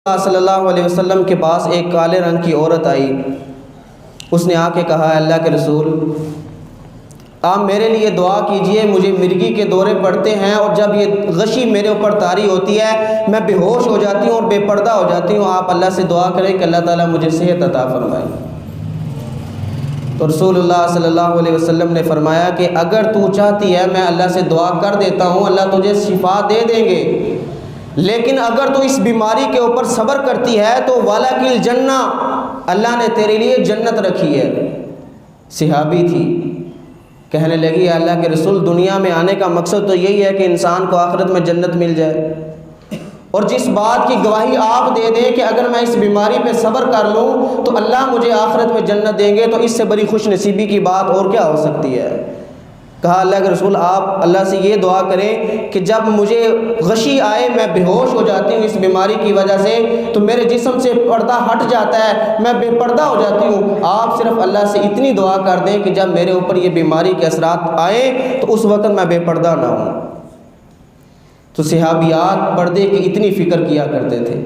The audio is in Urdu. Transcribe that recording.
صلی اللہ علیہ وسلم کے پاس ایک کالے رنگ کی عورت آئی۔ اس نے آ کے کہا، اللہ کے رسول آپ میرے لیے دعا کیجئے، مجھے مرگی کے دورے پڑتے ہیں اور جب یہ غشی میرے اوپر طاری ہوتی ہے میں بے ہوش ہو جاتی ہوں اور بے پردہ ہو جاتی ہوں، آپ اللہ سے دعا کریں کہ اللہ تعالیٰ مجھے صحت عطا فرمائے۔ تو رسول اللہ صلی اللہ علیہ وسلم نے فرمایا کہ اگر تو چاہتی ہے میں اللہ سے دعا کر دیتا ہوں، اللہ تجھے شفا دے دیں گے، لیکن اگر تو اس بیماری کے اوپر صبر کرتی ہے تو وَلَكِ الْجَنَّةُ، اللہ نے تیرے لیے جنت رکھی ہے۔ صحابی تھی، کہنے لگی اللہ کے رسول دنیا میں آنے کا مقصد تو یہی ہے کہ انسان کو آخرت میں جنت مل جائے، اور جس بات کی گواہی آپ دے دیں کہ اگر میں اس بیماری پہ صبر کر لوں تو اللہ مجھے آخرت میں جنت دیں گے، تو اس سے بڑی خوش نصیبی کی بات اور کیا ہو سکتی ہے۔ کہا اللہ کے رسول آپ اللہ سے یہ دعا کریں کہ جب مجھے غشی آئے میں بے ہوش ہو جاتی ہوں اس بیماری کی وجہ سے، تو میرے جسم سے پردہ ہٹ جاتا ہے، میں بے پردہ ہو جاتی ہوں، آپ صرف اللہ سے اتنی دعا کر دیں کہ جب میرے اوپر یہ بیماری کے اثرات آئیں تو اس وقت میں بے پردہ نہ ہوں۔ تو صحابیات پردے کی اتنی فکر کیا کرتے تھے۔